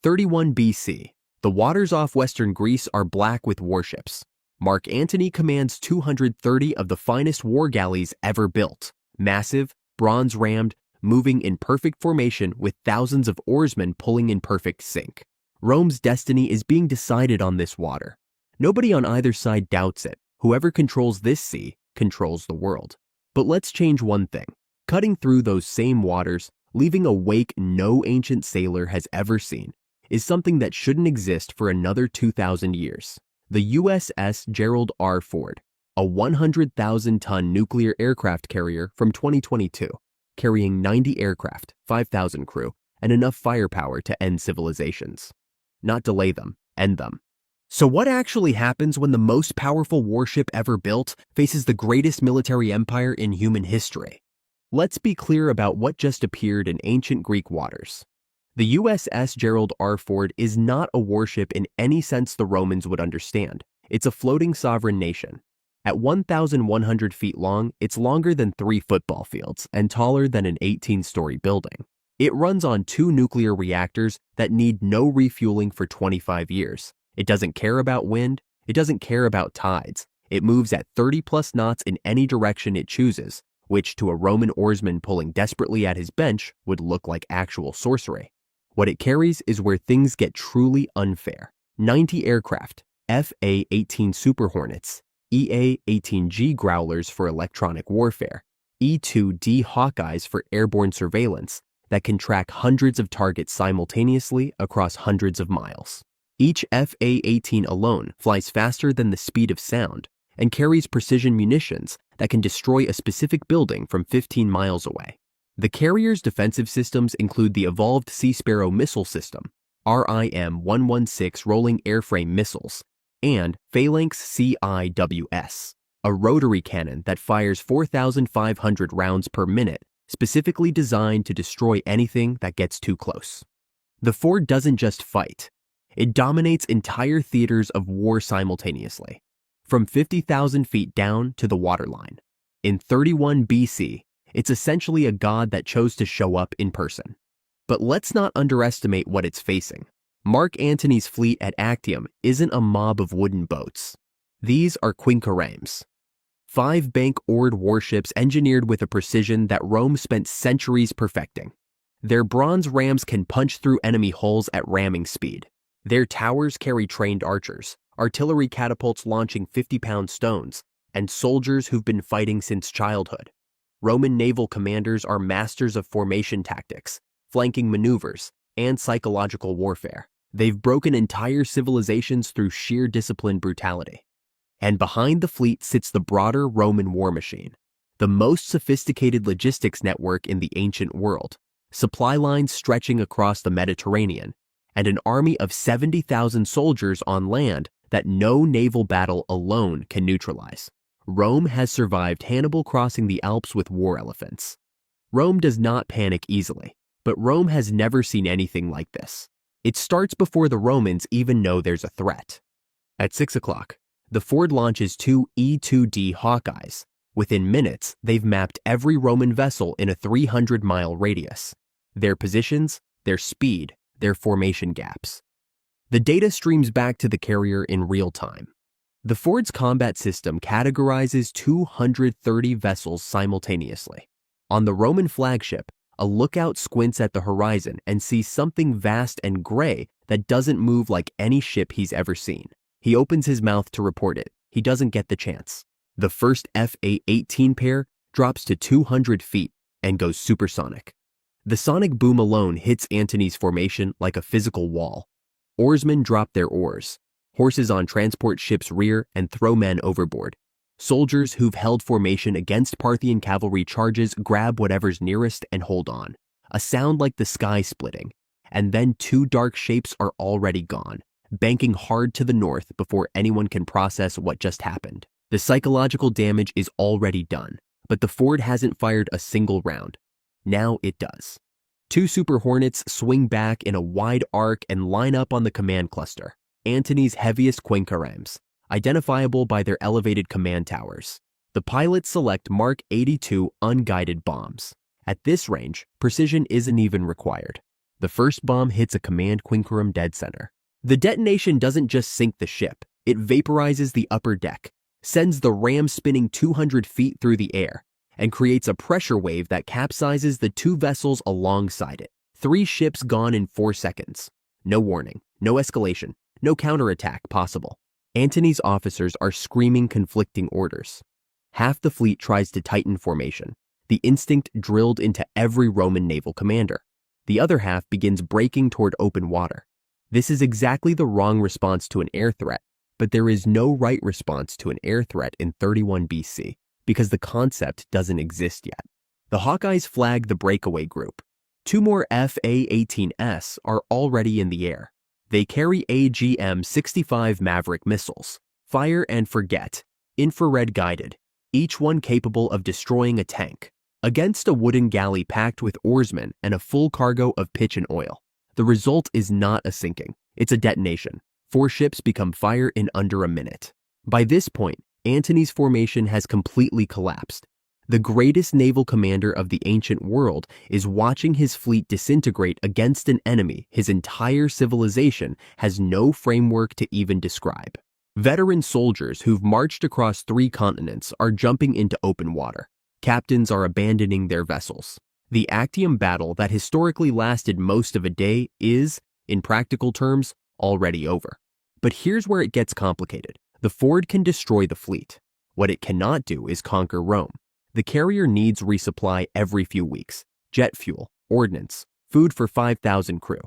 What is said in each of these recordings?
31 BC. The waters off western Greece are black with warships. Mark Antony commands 230 of the finest war galleys ever built. Massive, bronze-rammed, moving in perfect formation with thousands of oarsmen pulling in perfect sync. Rome's destiny is being decided on this water. Nobody on either side doubts it. Whoever controls this sea controls the world. But let's change one thing. Cutting through those same waters, leaving a wake no ancient sailor has ever seen, is something that shouldn't exist for another 2,000 years. The USS Gerald R. Ford, a 100,000-ton nuclear aircraft carrier from 2022, carrying 90 aircraft, 5,000 crew, and enough firepower to end civilizations. Not delay them, end them. So what actually happens when the most powerful warship ever built faces the greatest military empire in human history? Let's be clear about what just appeared in ancient Greek waters. The USS Gerald R. Ford is not a warship in any sense the Romans would understand. It's a floating sovereign nation. At 1,100 feet long, it's longer than 3 football fields and taller than an 18-story building. It runs on 2 nuclear reactors that need no refueling for 25 years. It doesn't care about wind. It doesn't care about tides. It moves at 30+ knots in any direction it chooses, which to a Roman oarsman pulling desperately at his bench would look like actual sorcery. What it carries is where things get truly unfair. 90 aircraft, FA-18 Super Hornets, EA-18G Growlers for electronic warfare, E-2D Hawkeyes for airborne surveillance that can track hundreds of targets simultaneously across hundreds of miles. Each FA-18 alone flies faster than the speed of sound and carries precision munitions that can destroy a specific building from 15 miles away. The carrier's defensive systems include the evolved Sea Sparrow missile system, RIM-116 rolling airframe missiles, and Phalanx CIWS, a rotary cannon that fires 4,500 rounds per minute, specifically designed to destroy anything that gets too close. The Ford doesn't just fight. It dominates entire theaters of war simultaneously, from 50,000 feet down to the waterline. In 31 BC, it's essentially a god that chose to show up in person. But let's not underestimate what it's facing. Mark Antony's fleet at Actium isn't a mob of wooden boats. These are quinqueremes, 5 bank-oared warships engineered with a precision that Rome spent centuries perfecting. Their bronze rams can punch through enemy hulls at ramming speed. Their towers carry trained archers, artillery catapults launching 50-pound stones, and soldiers who've been fighting since childhood. Roman naval commanders are masters of formation tactics, flanking maneuvers, and psychological warfare. They've broken entire civilizations through sheer disciplined brutality. And behind the fleet sits the broader Roman war machine, the most sophisticated logistics network in the ancient world, supply lines stretching across the Mediterranean, and an army of 70,000 soldiers on land that no naval battle alone can neutralize. Rome has survived Hannibal crossing the Alps with war elephants. Rome does not panic easily, but Rome has never seen anything like this. It starts before the Romans even know there's a threat. At 6 o'clock, the Ford launches 2 E-2D Hawkeyes. Within minutes, they've mapped every Roman vessel in a 300-mile radius. Their positions, their speed, their formation gaps. The data streams back to the carrier in real time. The Ford's combat system categorizes 230 vessels simultaneously. On the Roman flagship, a lookout squints at the horizon and sees something vast and gray that doesn't move like any ship he's ever seen. He opens his mouth to report it. He doesn't get the chance. The first FA-18 pair drops to 200 feet and goes supersonic. The sonic boom alone hits Antony's formation like a physical wall. Oarsmen drop their oars. Horses on transport ships rear and throw men overboard. Soldiers who've held formation against Parthian cavalry charges grab whatever's nearest and hold on. A sound like the sky splitting. And then 2 dark shapes are already gone, banking hard to the north before anyone can process what just happened. The psychological damage is already done, but the Ford hasn't fired a single round. Now it does. 2 Super Hornets swing back in a wide arc and line up on the command cluster, Antony's heaviest quinqueremes, identifiable by their elevated command towers. The pilots select Mark 82 unguided bombs. At this range, precision isn't even required. The first bomb hits a command quinquerum dead center. The detonation doesn't just sink the ship, it vaporizes the upper deck, sends the ram spinning 200 feet through the air, and creates a pressure wave that capsizes the two vessels alongside it. 3 ships gone in 4 seconds. No warning, no escalation, no counterattack possible. Antony's officers are screaming conflicting orders. Half the fleet tries to tighten formation, the instinct drilled into every Roman naval commander. The other half begins breaking toward open water. This is exactly the wrong response to an air threat, but there is no right response to an air threat in 31 BC because the concept doesn't exist yet. The Hawkeyes flag the breakaway group. 2 more FA-18S are already in the air. They carry AGM-65 Maverick missiles, fire and forget, infrared guided, each one capable of destroying a tank. Against a wooden galley packed with oarsmen and a full cargo of pitch and oil. The result is not a sinking, it's a detonation. 4 ships become fire in under a minute. By this point, Antony's formation has completely collapsed. The greatest naval commander of the ancient world is watching his fleet disintegrate against an enemy his entire civilization has no framework to even describe. Veteran soldiers who've marched across 3 continents are jumping into open water. Captains are abandoning their vessels. The Actium battle that historically lasted most of a day is, in practical terms, already over. But here's where it gets complicated. The Ford can destroy the fleet. What it cannot do is conquer Rome. The carrier needs resupply every few weeks, jet fuel, ordnance, food for 5,000 crew.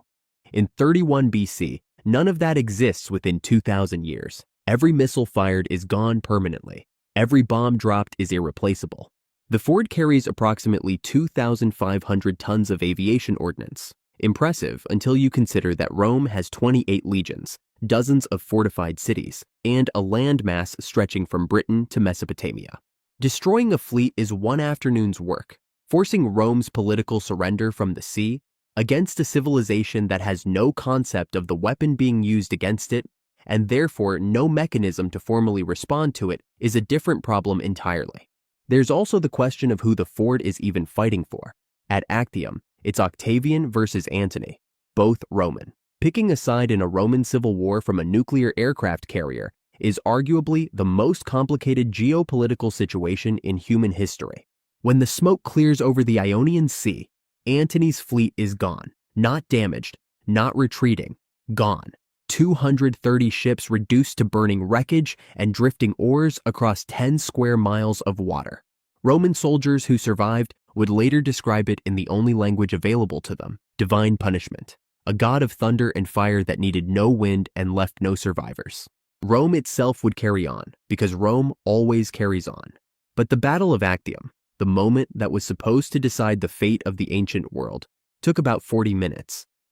In 31 BC, none of that exists within 2,000 years. Every missile fired is gone permanently. Every bomb dropped is irreplaceable. The Ford carries approximately 2,500 tons of aviation ordnance. Impressive until you consider that Rome has 28 legions, dozens of fortified cities, and a landmass stretching from Britain to Mesopotamia. Destroying a fleet is one afternoon's work, forcing Rome's political surrender from the sea against a civilization that has no concept of the weapon being used against it, and therefore no mechanism to formally respond to it, is a different problem entirely. There's also the question of who the Ford is even fighting for. At Actium, it's Octavian versus Antony, both Roman. Picking a side in a Roman civil war from a nuclear aircraft carrier is arguably the most complicated geopolitical situation in human history. When the smoke clears over the Ionian Sea, Antony's fleet is gone, not damaged, not retreating, gone. 230 ships reduced to burning wreckage and drifting oars across 10 square miles of water. Roman soldiers who survived would later describe it in the only language available to them, divine punishment, a god of thunder and fire that needed no wind and left no survivors. Rome itself would carry on, because Rome always carries on. But the Battle of Actium, the moment that was supposed to decide the fate of the ancient world, took about 40 minutes.